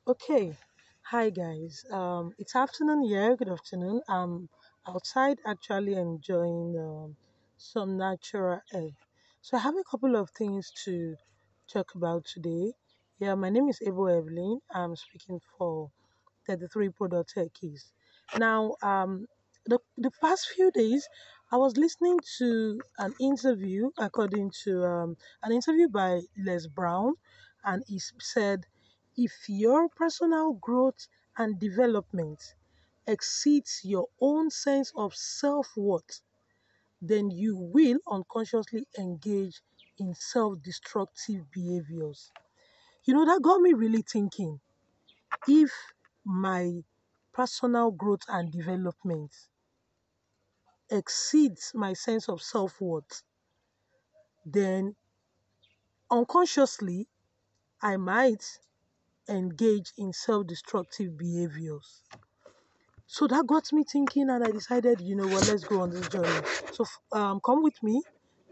Okay. Hi guys. It's afternoon here. Good afternoon. I'm outside actually enjoying some natural air. So I have a couple of things to talk about today. Yeah, my name is Ebo Evelyn. I'm speaking for 33 Product Keys. Now, the past few days, I was listening to an interview, according to an interview by Les Brown, and he said, if your personal growth and development exceeds your own sense of self worth, then you will unconsciously engage in self destructive behaviors. That got me really thinking if my personal growth and development exceeds my sense of self worth, then unconsciously I might engage in self destructive behaviors. So that got me thinking, and I decided, let's go on this journey. So come with me.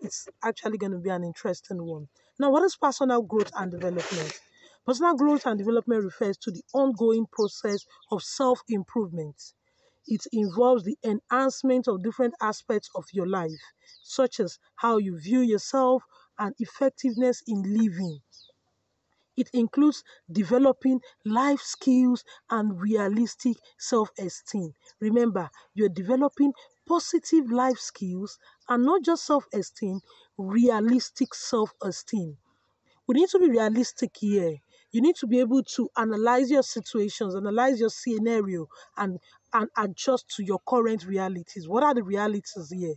It's actually going to be an interesting one. Now, what is personal growth and development? Personal growth and development refers to the ongoing process of self improvement. It involves the enhancement of different aspects of your life, such as how you view yourself and effectiveness in living. It includes developing life skills and realistic self esteem. Remember, you're developing positive life skills and not just self esteem, realistic self esteem. We need to be realistic here. You need to be able to analyze your situations, analyze your scenario, and adjust to your current realities. What are the realities here?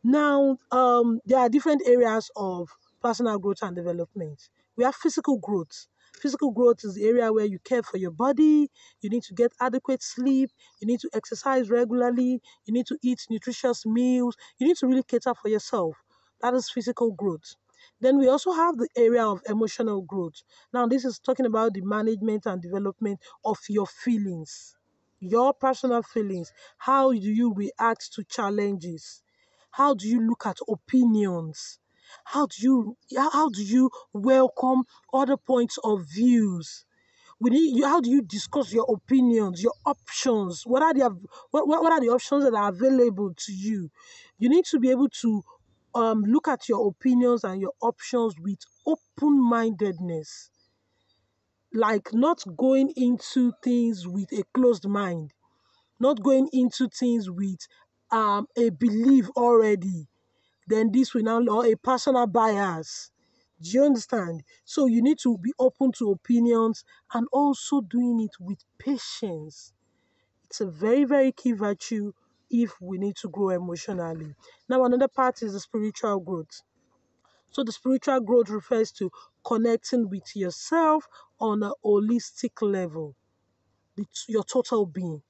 Now, there are different areas of personal growth and development. We have physical growth. Physical growth is the area where you care for your body, you need to get adequate sleep, you need to exercise regularly, you need to eat nutritious meals, you need to really cater for yourself. That is physical growth. Then we also have the area of emotional growth. Now, this is talking about the management and development of your feelings, your personal feelings. How do you react to challenges? How do you look at opinions? How do you welcome other points of views? How do you discuss your opinions, your options? What are the options that are available to you? You need to be able to look at your opinions and your options with open-mindedness, like not going into things with a closed mind, not going into things with a belief already, then this will now or a personal bias. Do you understand? So you need to be open to opinions and also doing it with patience. It's a very, very key virtue if we need to grow emotionally. Now, another part is the spiritual growth. So the spiritual growth refers to connecting with yourself on a holistic level, your total being,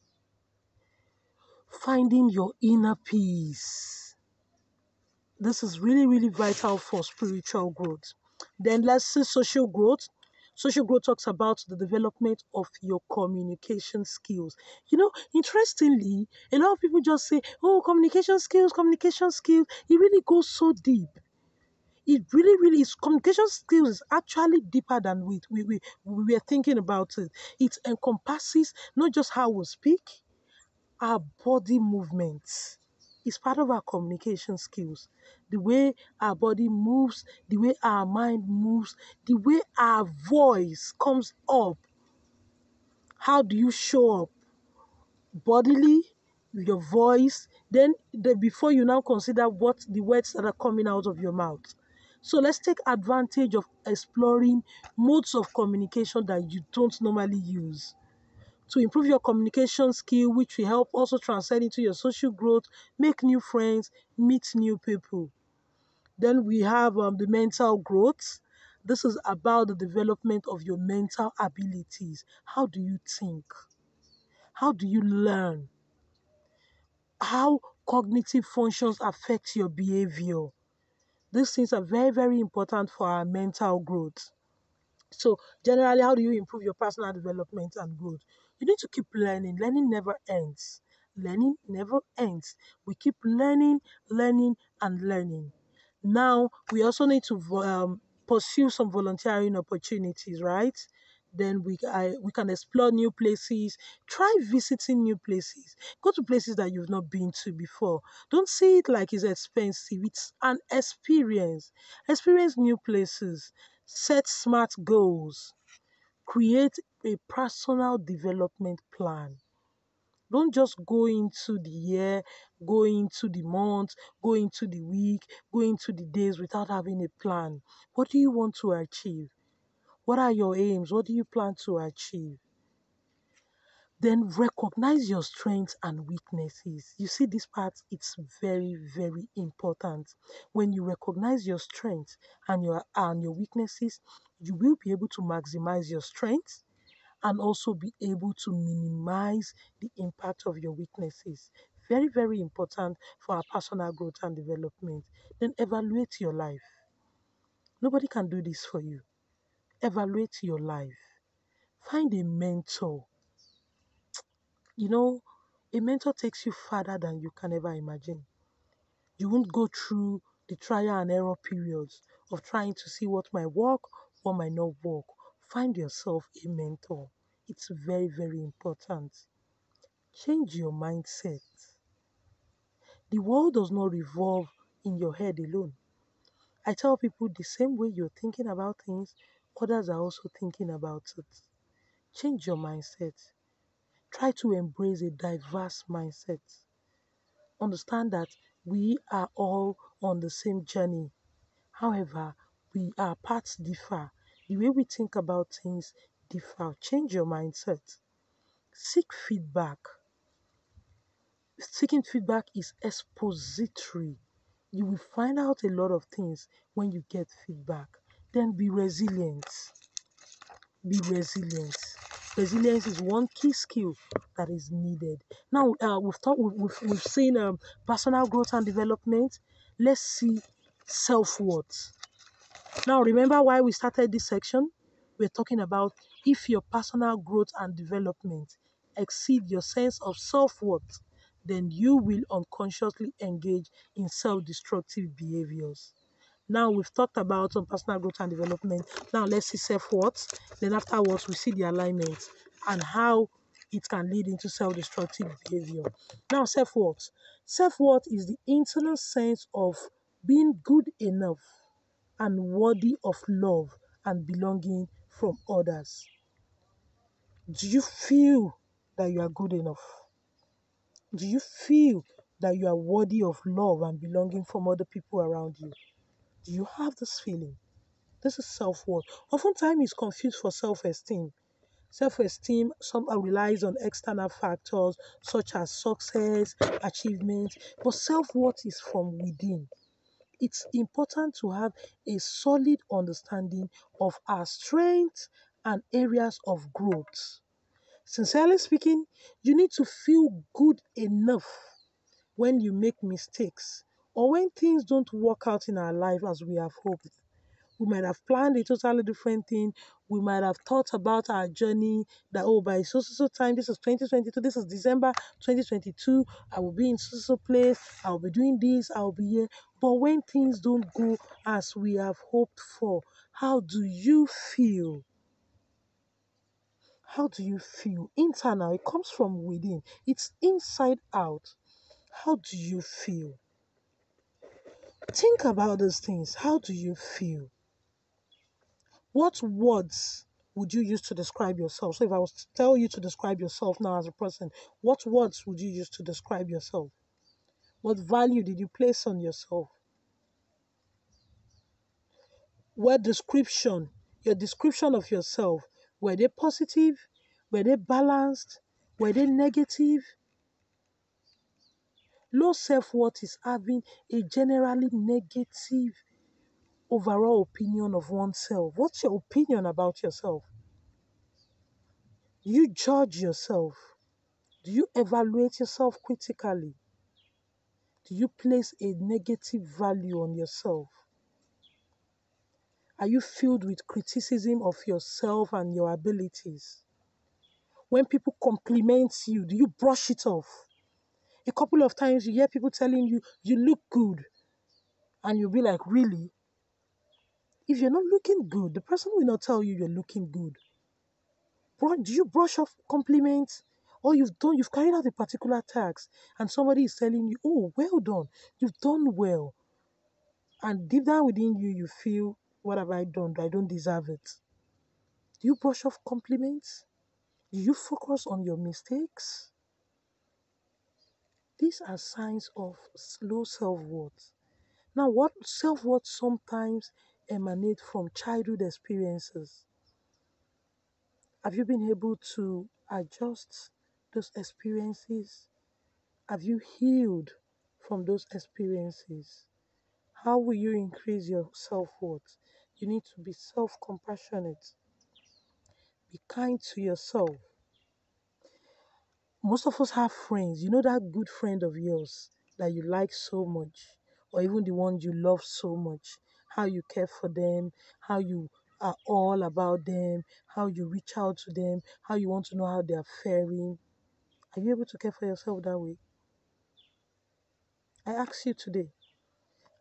finding your inner peace. This is really, really vital for spiritual growth. Then let's see social growth. Social growth talks about the development of your communication skills. Interestingly, a lot of people just say, oh, communication skills, communication skills. It really goes so deep. It really, really is. Communication skills is actually deeper than we are thinking about it. It encompasses not just how we speak, our body movements is part of our communication skills. The way our body moves, the way our mind moves, the way our voice comes up. How do you show up bodily, with your voice? Then before you now consider what the words that are coming out of your mouth. So let's take advantage of exploring modes of communication that you don't normally use to improve your communication skill, which will help also transcend into your social growth, make new friends, meet new people. Then we have the mental growth. This is about the development of your mental abilities. How do you think? How do you learn? How cognitive functions affect your behavior? These things are very, very important for our mental growth. So, generally, how do you improve your personal development and growth? You need to keep learning. Learning never ends. Learning never ends. We keep learning, learning, and learning. Now, we also need to pursue some volunteering opportunities, right? Then we can explore new places. Try visiting new places. Go to places that you've not been to before. Don't see it like it's expensive. It's an experience. Experience new places. Set smart goals. Create a personal development plan. Don't just go into the year, go into the month, go into the week, go into the days without having a plan. What do you want to achieve? What are your aims? What do you plan to achieve? Then recognize your strengths and weaknesses. You see, this part, it's very, very important. When you recognize your strengths and your weaknesses, you will be able to maximize your strengths and also be able to minimize the impact of your weaknesses. Very, very important for our personal growth and development. Then evaluate your life. Nobody can do this for you. Evaluate your life. Find a mentor. You know, a mentor takes you farther than you can ever imagine. You won't go through the trial and error periods of trying to see what might work, what might not work. Find yourself a mentor. It's very, very important. Change your mindset. The world does not revolve in your head alone. I tell people the same way you're thinking about things, others are also thinking about it. Change your mindset. Try to embrace a diverse mindset. Understand that we are all on the same journey. However, our paths differ. The way we think about things differ. Change your mindset. Seek feedback. Seeking feedback is expository. You will find out a lot of things when you get feedback. Then be resilient. Be resilient. Resilience is one key skill that is needed. Now, we've seen personal growth and development. Let's see self-worth. Now, remember why we started this section? We're talking about if your personal growth and development exceed your sense of self-worth, then you will unconsciously engage in self-destructive behaviors. Now we've talked about some personal growth and development. Now let's see self-worth. Then afterwards we see the alignment and how it can lead into self-destructive behavior. Now self-worth. Self-worth is the internal sense of being good enough and worthy of love and belonging from others. Do you feel that you are good enough? Do you feel that you are worthy of love and belonging from other people around you? Do you have this feeling? This is self-worth. Oftentimes it's confused for self-esteem. Self-esteem somehow relies on external factors such as success, achievement, but self-worth is from within. It's important to have a solid understanding of our strengths and areas of growth. Sincerely speaking, you need to feel good enough when you make mistakes or when things don't work out in our life as we have hoped. We might have planned a totally different thing. We might have thought about our journey that, oh, by so time, this is 2022, this is December 2022, I will be in so place, I'll be doing this, I'll be here. But when things don't go as we have hoped for, how do you feel? How do you feel? Internal, it comes from within, it's inside out. How do you feel? Think about these things. How do you feel? What words would you use to describe yourself? So if I was to tell you to describe yourself now as a person, what words would you use to describe yourself? What value did you place on yourself? What description, your description of yourself, were they positive? Were they balanced? Were they negative? Low self-worth is having a generally negative overall opinion of oneself. What's your opinion about yourself? Do you judge yourself? Do you evaluate yourself critically? Do you place a negative value on yourself? Are you filled with criticism of yourself and your abilities? When people compliment you, do you brush it off? A couple of times you hear people telling you, you look good. And you'll be like, really? If you're not looking good, the person will not tell you you're looking good. do you brush off compliments? Or you've carried out a particular task and somebody is telling you, oh, well done, you've done well. And deep down within you, you feel, what have I done? I don't deserve it. Do you brush off compliments? Do you focus on your mistakes? These are signs of low self-worth. Now, what self-worth sometimes emanate from childhood experiences. Have you been able to adjust those experiences? Have you healed from those experiences? How will you increase your self-worth? You need to be self-compassionate. Be kind to yourself. Most of us have friends. You know that good friend of yours that you like so much, or even the one you love so much, how you care for them, how you are all about them, how you reach out to them, how you want to know how they are faring. Are you able to care for yourself that way? I ask you today,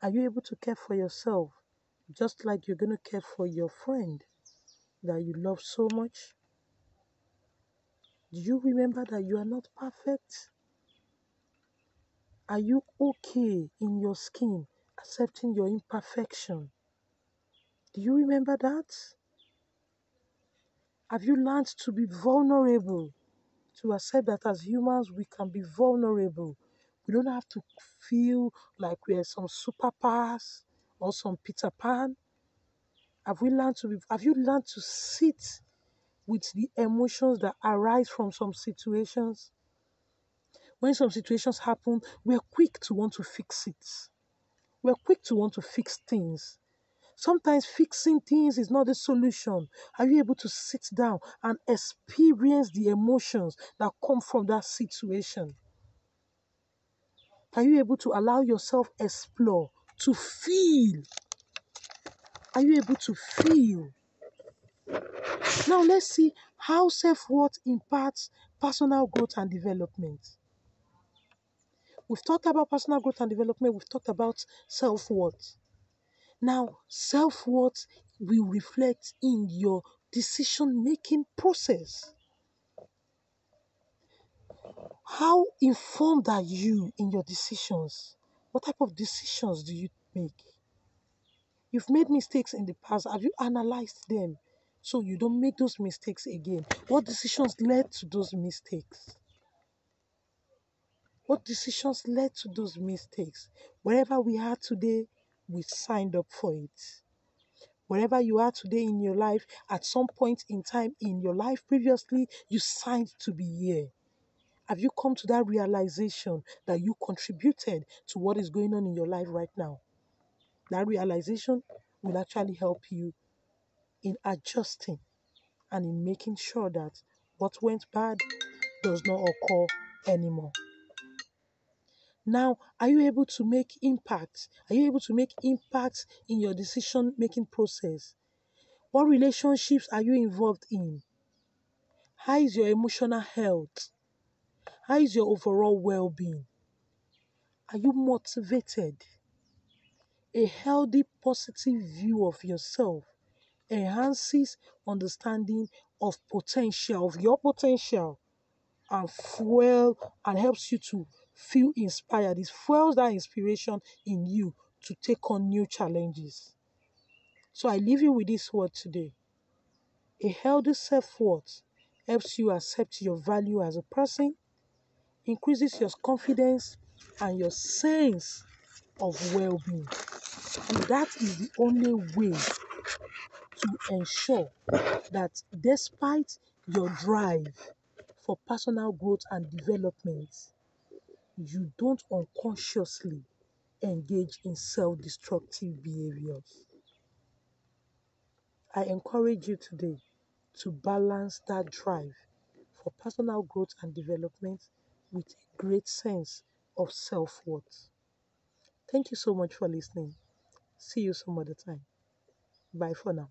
are you able to care for yourself just like you're going to care for your friend that you love so much? Do you remember that you are not perfect? Are you okay in your skin, accepting your imperfection? Do you remember that? Have you learned to be vulnerable? To accept that as humans we can be vulnerable. We don't have to feel like we're some superpowers or some Peter Pan. Have you learned to sit with the emotions that arise from some situations? When some situations happen, we're quick to want to fix it. We're quick to want to fix things. Sometimes fixing things is not the solution. Are you able to sit down and experience the emotions that come from that situation? Are you able to allow yourself explore, to feel? Are you able to feel? Now let's see how self-worth imparts personal growth and development. We've talked about personal growth and development. We've talked about self-worth. Now, self-worth will reflect in your decision-making process. How informed are you in your decisions? What type of decisions do you make? You've made mistakes in the past. Have you analyzed them so you don't make those mistakes again? What decisions led to those mistakes? What decisions led to those mistakes? Wherever we are today, we signed up for it. Wherever you are today in your life, at some point in time in your life previously, you signed to be here. Have you come to that realization that you contributed to what is going on in your life right now? That realization will actually help you in adjusting and in making sure that what went bad does not occur anymore. Now, are you able to make impact? Are you able to make impact in your decision making process? What relationships are you involved in? How is your emotional health? How is your overall well being? Are you motivated? A healthy, positive view of yourself enhances understanding of potential, of your potential, and fuel and helps you to feel inspired. It fuels that inspiration in you to take on new challenges. So I leave you with this word today. A healthy self-worth helps you accept your value as a person, increases your confidence and your sense of well-being. And that is the only way to ensure that despite your drive for personal growth and development, you don't unconsciously engage in self-destructive behaviors. I encourage you today to balance that drive for personal growth and development with a great sense of self-worth. Thank you so much for listening. See you some other time. Bye for now.